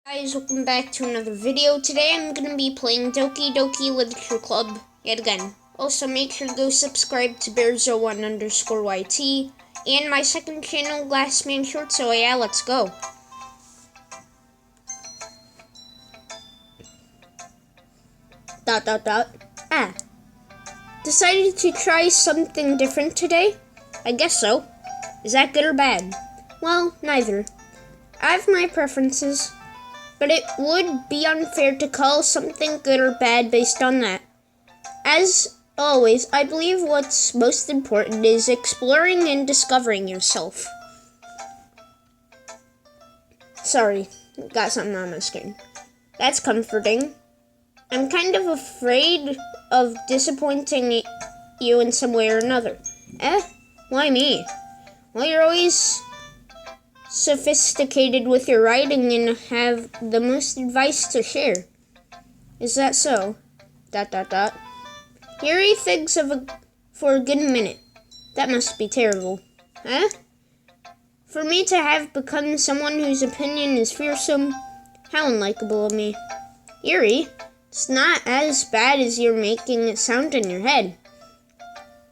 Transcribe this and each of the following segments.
Guys, welcome back to another video. Today I'm going to be playing Ddlc Literature Club yet again. Also, make sure to go subscribe to Bearzo1_YT and my second channel, Glassman Short. So yeah, let's go. Ah. Decided to try something different today? I guess so. Is that good or bad? Well, neither. I have my preferences, but it would be unfair to call something good or bad based on that. As always, I believe what's most important is exploring and discovering yourself. Sorry, got something on my screen. That's comforting. I'm kind of afraid of disappointing you in some way or another. Why me? Well, you're always sophisticated with your writing and have the most advice to share. Is that so? Yuri thinks for a good minute. That must be terrible. For me to have become someone whose opinion is fearsome, how unlikable of me. Yuri, it's not as bad as you're making it sound in your head.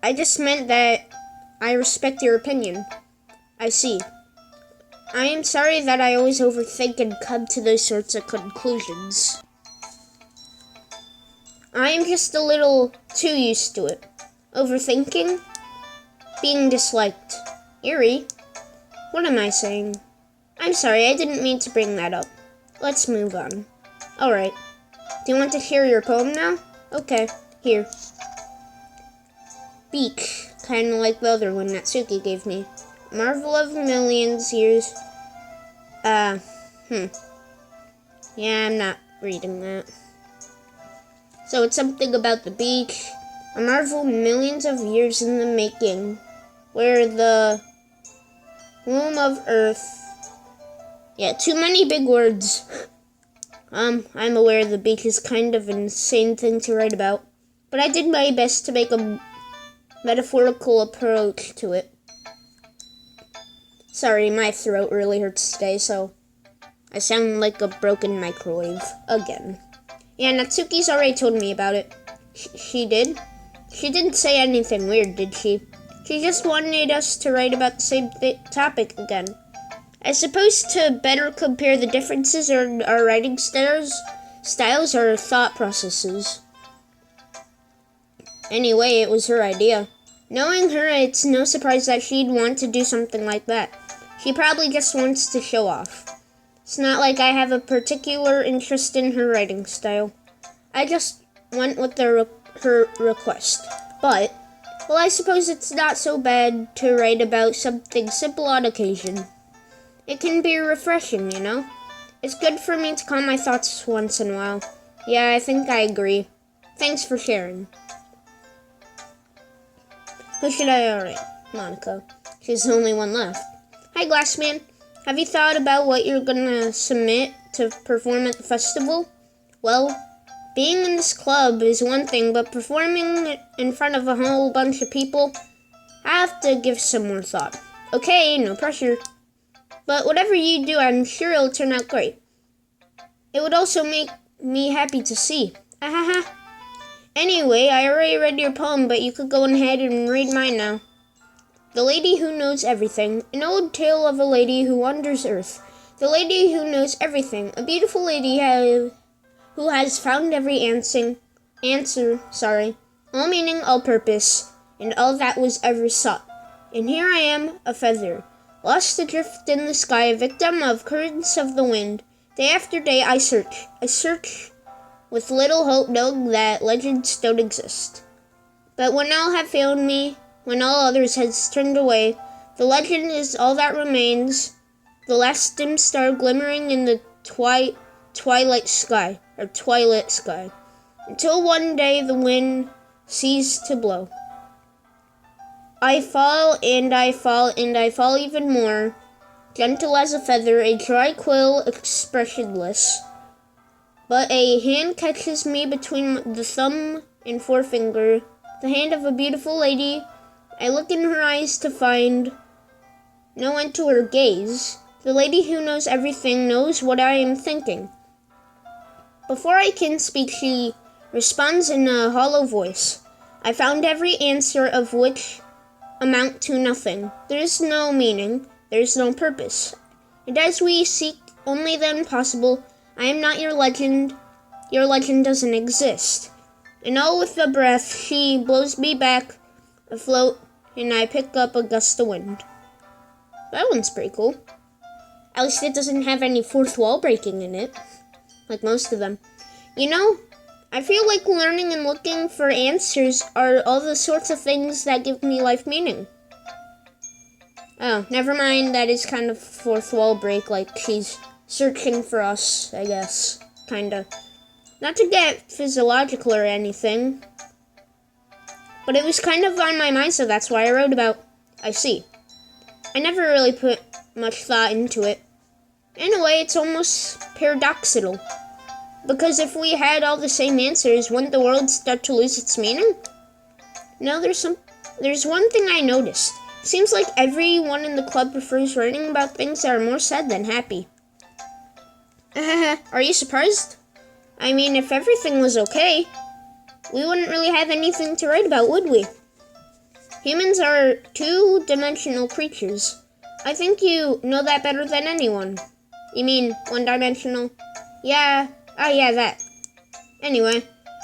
I just meant that I respect your opinion. I see. I am sorry that I always overthink and come to those sorts of conclusions. I am just a little too used to it. Overthinking? Being disliked. Yuri? What am I saying? I'm sorry, I didn't mean to bring that up. Let's move on. Alright. Do you want to share your poem now? Okay, here. Beak. Kinda like the other one that Suki gave me. Marvel of millions years. Yeah, I'm not reading that. So it's something about the beak. A marvel millions of years in the making. Where the womb of earth. Yeah, too many big words. I'm aware the beak is kind of an insane thing to write about. But I did my best to make a metaphorical approach to it. Sorry, my throat really hurts today, so I sound like a broken microwave again. Yeah, Natsuki's already told me about it. She did? She didn't say anything weird, did she? She just wanted us to write about the same topic again. I suppose to better compare the differences in our writing styles or thought processes. Anyway, it was her idea. Knowing her, it's no surprise that she'd want to do something like that. She probably just wants to show off. It's not like I have a particular interest in her writing style. I just went with her request. But, well, I suppose it's not so bad to write about something simple on occasion. It can be refreshing, you know? It's good for me to calm my thoughts once in a while. Yeah, I think I agree. Thanks for sharing. Who should I write? Monica. She's the only one left. Hi, Glassman. Have you thought about what you're gonna submit to perform at the festival? Well, being in this club is one thing, but performing in front of a whole bunch of people, I have to give some more thought. Okay, no pressure. But whatever you do, I'm sure it'll turn out great. It would also make me happy to see. Ahaha. Anyway, I already read your poem, but you could go ahead and read mine now. The Lady Who Knows Everything, an old tale of a lady who wanders earth. The lady who knows everything, a beautiful lady who has found every answer, all meaning, all purpose, and all that was ever sought. And here I am, a feather, lost adrift in the sky, a victim of currents of the wind. Day after day I search with little hope, knowing that legends don't exist. But when all have failed me, when all others has turned away, the legend is all that remains, the last dim star glimmering in the twilight sky, until one day the wind ceased to blow. I fall, and I fall, and I fall even more, gentle as a feather, a dry quill, expressionless. But a hand catches me between the thumb and forefinger, the hand of a beautiful lady. I look in her eyes to find no end to her gaze. The lady who knows everything knows what I am thinking. Before I can speak, she responds in a hollow voice. I found every answer of which amount to nothing. There is no meaning. There is no purpose. And as we seek only the impossible, I am not your legend. Your legend doesn't exist. And all with a breath, she blows me back afloat, and I pick up a gust of wind. That one's pretty cool. At least it doesn't have any fourth wall breaking in it, like most of them. You know, I feel like learning and looking for answers are all the sorts of things that give me life meaning. Oh, never mind, that is kind of fourth wall break, like she's searching for us, I guess, kinda. Not to get physiological or anything, but it was kind of on my mind, so that's why I wrote about. I see. I never really put much thought into it. In a way, it's almost paradoxical. Because if we had all the same answers, wouldn't the world start to lose its meaning? No, there's one thing I noticed. Seems like everyone in the club prefers writing about things that are more sad than happy. Are you surprised? I mean, if everything was okay, we wouldn't really have anything to write about, would we? Humans are two-dimensional creatures. I think you know that better than anyone. You mean one-dimensional? Yeah. Yeah, that. Anyway,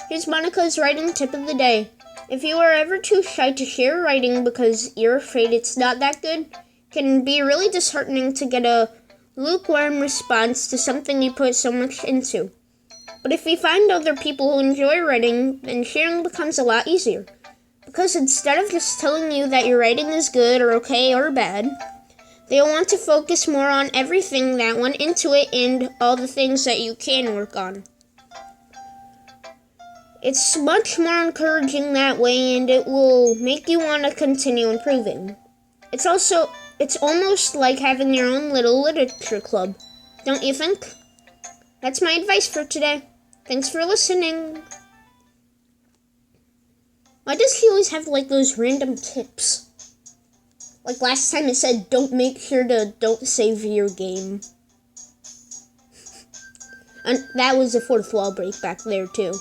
here's Monica's writing tip of the day. If you are ever too shy to share writing because you're afraid it's not that good, it can be really disheartening to get a lukewarm response to something you put so much into. But if you find other people who enjoy writing, then sharing becomes a lot easier. Because instead of just telling you that your writing is good or okay or bad, they'll want to focus more on everything that went into it and all the things that you can work on. It's much more encouraging that way, and it will make you want to continue improving. It's almost like having your own little literature club, don't you think? That's my advice for today. Thanks for listening. Why does he always have like those random tips? Like last time it said, don't save your game. And that was a fourth wall break back there too.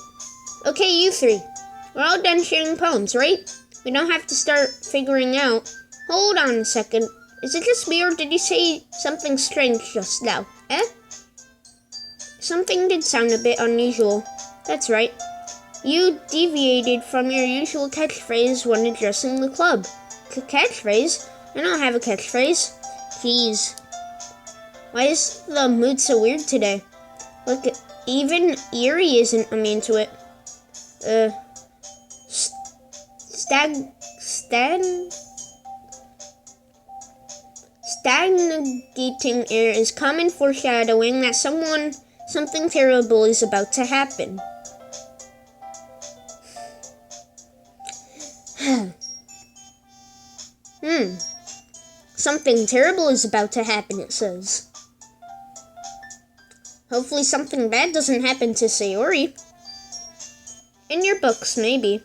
Okay, you three. We're all done sharing poems, right? We don't have to start figuring out. Hold on a second. Is it just me, or did you say something strange just now? Something did sound a bit unusual. That's right. You deviated from your usual catchphrase when addressing the club. Catchphrase? I don't have a catchphrase. Jeez. Why is the mood so weird today? Look, even Eerie isn't immune to it. Stagnating air is common foreshadowing that something terrible is about to happen. Something terrible is about to happen, it says. Hopefully something bad doesn't happen to Sayori. In your books, maybe.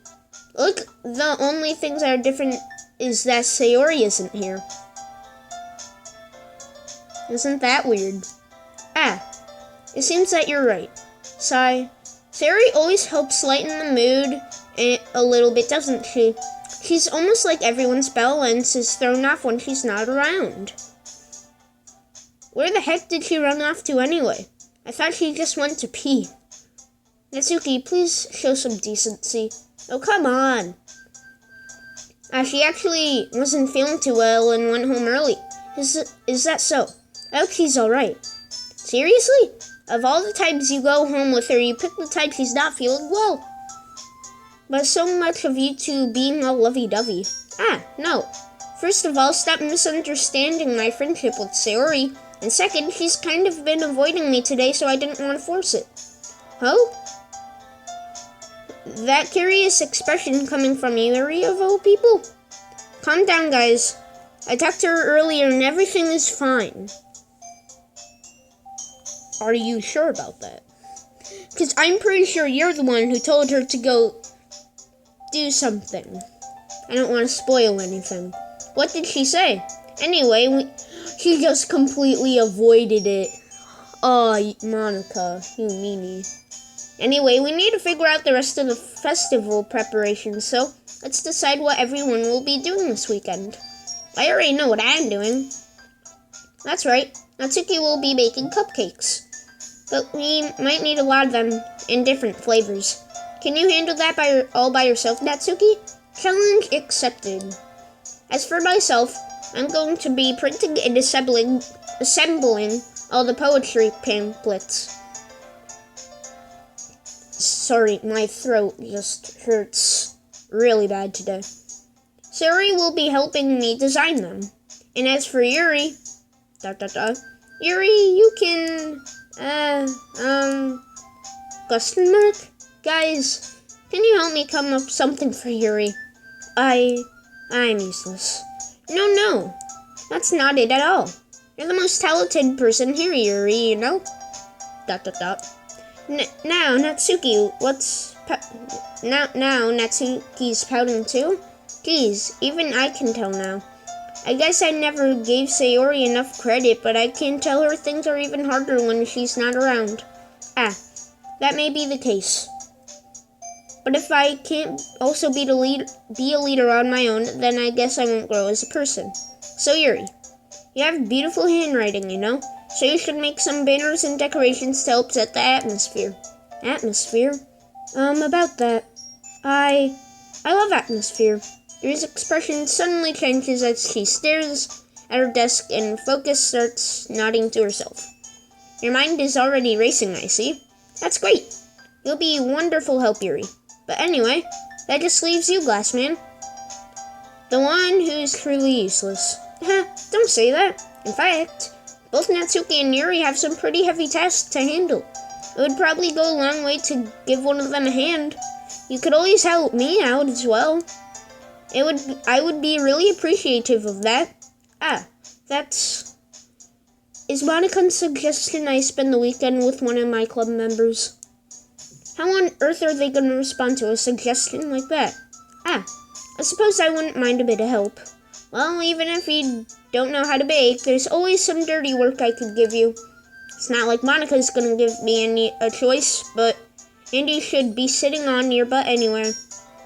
Look, the only things that are different is that Sayori isn't here. Isn't that weird? It seems that you're right. Sayori always helps lighten the mood a little bit, doesn't she? She's almost like everyone's balance is thrown off when she's not around. Where the heck did she run off to anyway? I thought she just went to pee. Natsuki, please show some decency. Oh, come on. She actually wasn't feeling too well and went home early. Is that so? I hope she's alright. Seriously? Of all the times you go home with her, you pick the time she's not feeling well. But so much of you two being all lovey-dovey. No. First of all, stop misunderstanding my friendship with Sayori. And second, she's kind of been avoiding me today, so I didn't want to force it. Oh? That curious expression coming from Yuri of all people? Calm down, guys. I talked to her earlier and everything is fine. Are you sure about that? Because I'm pretty sure you're the one who told her to go do something. I don't want to spoil anything. What did she say? Anyway, She just completely avoided it. Oh, Monica, you meanie. Anyway, we need to figure out the rest of the festival preparations, so let's decide what everyone will be doing this weekend. I already know what I'm doing. That's right, Natsuki will be baking cupcakes. But we might need a lot of them in different flavors. Can you handle that all by yourself, Natsuki? Challenge accepted. As for myself, I'm going to be printing and assembling all the poetry pamphlets. Sorry, my throat just hurts really bad today. Sayori will be helping me design them. And as for Yuri, Yuri, you can, question mark? Guys, can you help me come up with something for Yuri? I'm useless. No, that's not it at all. You're the most talented person here, Yuri, you know? Now, Natsuki, now Natsuki's pouting too? Geez, even I can tell now. I guess I never gave Sayori enough credit, but I can tell her things are even harder when she's not around. That may be the case. But if I can't also be a leader on my own, then I guess I won't grow as a person. So Yuri, you have beautiful handwriting, you know? So you should make some banners and decorations to help set the atmosphere. Atmosphere? About that. I love atmosphere. Yuri's expression suddenly changes as she stares at her desk and Focus starts nodding to herself. Your mind is already racing, I see. That's great. You'll be a wonderful help, Yuri. But anyway, that just leaves you, Glassman. The one who's truly useless. Don't say that. In fact, both Natsuki and Yuri have some pretty heavy tasks to handle. It would probably go a long way to give one of them a hand. You could always help me out as well. I would be really appreciative of that. Is Monica's suggestion I spend the weekend with one of my club members? How on earth are they going to respond to a suggestion like that? I suppose I wouldn't mind a bit of help. Well, even if you don't know how to bake, there's always some dirty work I could give you. It's not like Monica's going to give me a choice, but Andy should be sitting on your butt anywhere.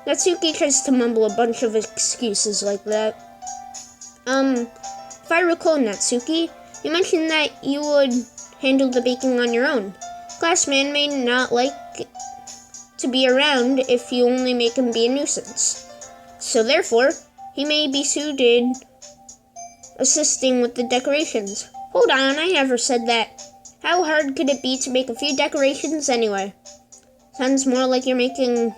Natsuki tries to mumble a bunch of excuses like that. If I recall, Natsuki, you mentioned that you would handle the baking on your own. Glassman may not like to be around if you only make him be a nuisance. So therefore, he may be suited assisting with the decorations. Hold on, I never said that. How hard could it be to make a few decorations anyway? Sounds more like you're making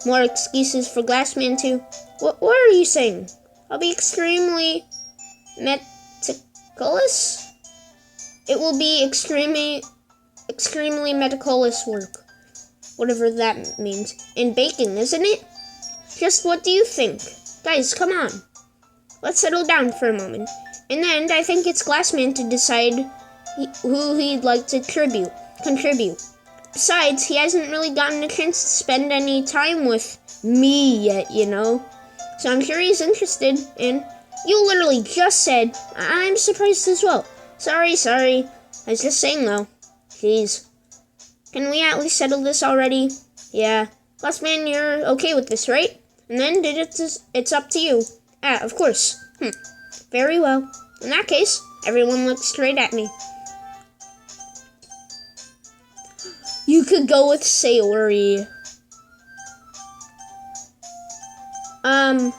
more excuses for Glassman too. What are you saying? I'll be extremely meticulous? It will be extremely meticulous work. Whatever that means. In baking, isn't it? Just what do you think? Guys, come on. Let's settle down for a moment. In the end, I think it's Glassman to decide who he'd like to contribute. Besides, he hasn't really gotten a chance to spend any time with me yet, you know? So I'm sure he's interested in... You literally just said, I'm surprised as well. Sorry. I was just saying, though. Jeez. Can we at least settle this already? Yeah. Glassman, you're okay with this, right? And then it's up to you. Of course. Very well. In that case, everyone looks straight at me. You could go with Sayori. What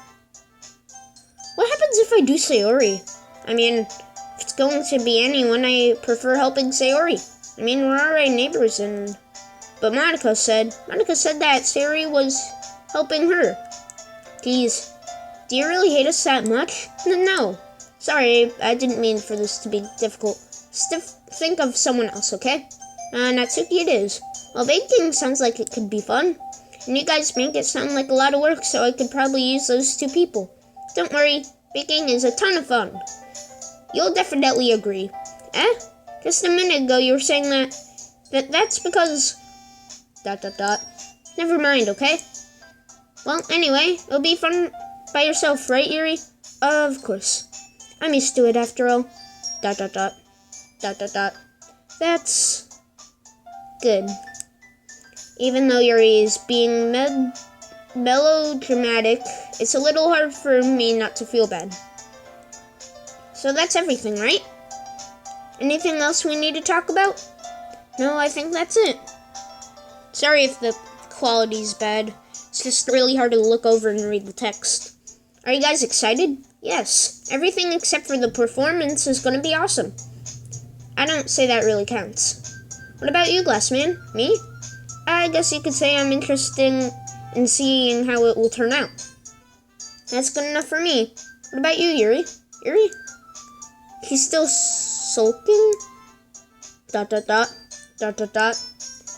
happens if I do Sayori? I mean, if it's going to be anyone, I prefer helping Sayori. I mean, we're already neighbors But Monica said that Sayori was helping her. Geez, do you really hate us that much? No. Sorry, I didn't mean for this to be difficult. Think of someone else, okay? Natsuki it is. Well, baking sounds like it could be fun. And you guys make it sound like a lot of work, so I could probably use those two people. Don't worry, baking is a ton of fun. You'll definitely agree. Just a minute ago you were saying that's because... ... Never mind, okay? Well, anyway, it'll be fun by yourself, right, Yuri? Of course. I'm used to it after all. Dot dot dot. Dot dot dot. That's good. Even though Yuri is being melodramatic, it's a little hard for me not to feel bad. So that's everything, right? Anything else we need to talk about? No, I think that's it. Sorry if the quality's bad. It's just really hard to look over and read the text. Are you guys excited? Yes. Everything except for the performance is gonna be awesome. I don't say that really counts. What about you, Glassman? Me? I guess you could say I'm interested in seeing how it will turn out. That's good enough for me. What about you, Yuri? Yuri? He's still sulking? Dot dot dot. Dot dot dot.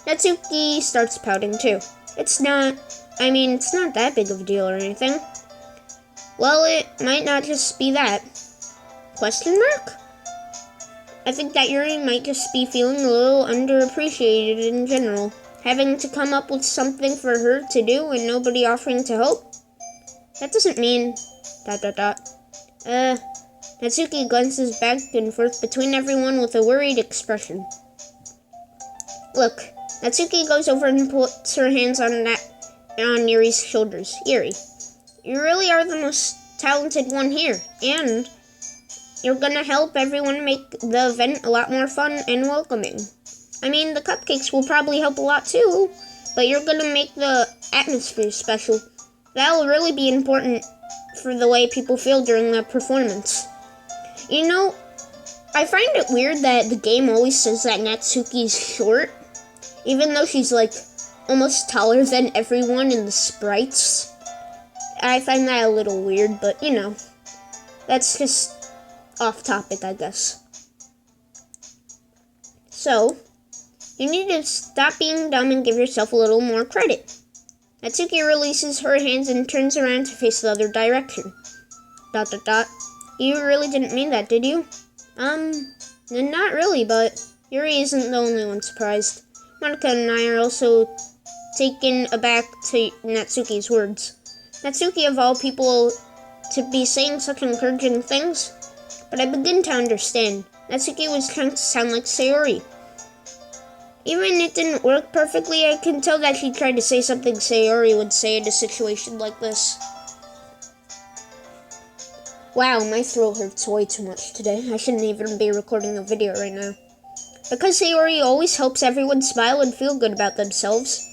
Natsuki starts pouting too. It's not that big of a deal or anything. Well, it might not just be that. Question mark? I think that Yuri might just be feeling a little underappreciated in general. Having to come up with something for her to do and nobody offering to help? That doesn't mean... dot dot dot. Natsuki glances back and forth between everyone with a worried expression. Look, Natsuki goes over and puts her hands on Yuri's shoulders. Yuri, you really are the most talented one here, and you're gonna help everyone make the event a lot more fun and welcoming. I mean, the cupcakes will probably help a lot too, but you're gonna make the atmosphere special. That'll really be important for the way people feel during the performance. You know, I find it weird that the game always says that Natsuki's short, even though she's like almost taller than everyone in the sprites. I find that a little weird, but you know, that's just off topic, I guess. So, you need to stop being dumb and give yourself a little more credit. Natsuki releases her hands and turns around to face the other direction. Dot dot dot. You really didn't mean that, did you? Not really, but Yuri isn't the only one surprised. Monica and I are also taken aback to Natsuki's words. Natsuki, of all people, to be saying such encouraging things, but I begin to understand. Natsuki was trying to sound like Sayori. Even it didn't work perfectly, I can tell that she tried to say something Sayori would say in a situation like this. Wow, my throat hurts way too much today. I shouldn't even be recording a video right now. Because Sayori always helps everyone smile and feel good about themselves,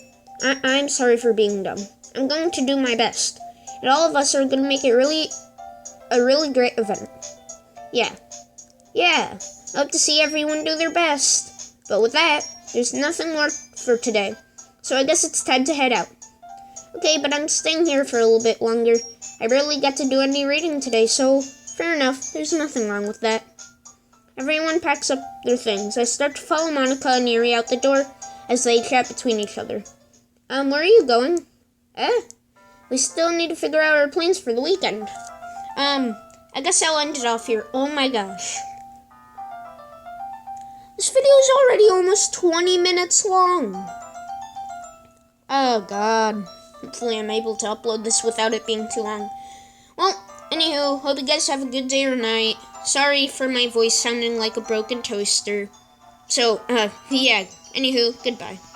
I'm sorry for being dumb. I'm going to do my best. And all of us are going to make it a really great event. Yeah. I hope to see everyone do their best. But with that, there's nothing more for today. So I guess it's time to head out. Okay, but I'm staying here for a little bit longer. I barely got to do any reading today, so fair enough. There's nothing wrong with that. Everyone packs up their things. I start to follow Monica and Yuri out the door as they chat between each other. Where are you going? We still need to figure out our plans for the weekend. I guess I'll end it off here. Oh my gosh. This video is already almost 20 minutes long. Oh god. Hopefully I'm able to upload this without it being too long. Well, anywho, hope you guys have a good day or night. Sorry for my voice sounding like a broken toaster. So, yeah, anywho, goodbye.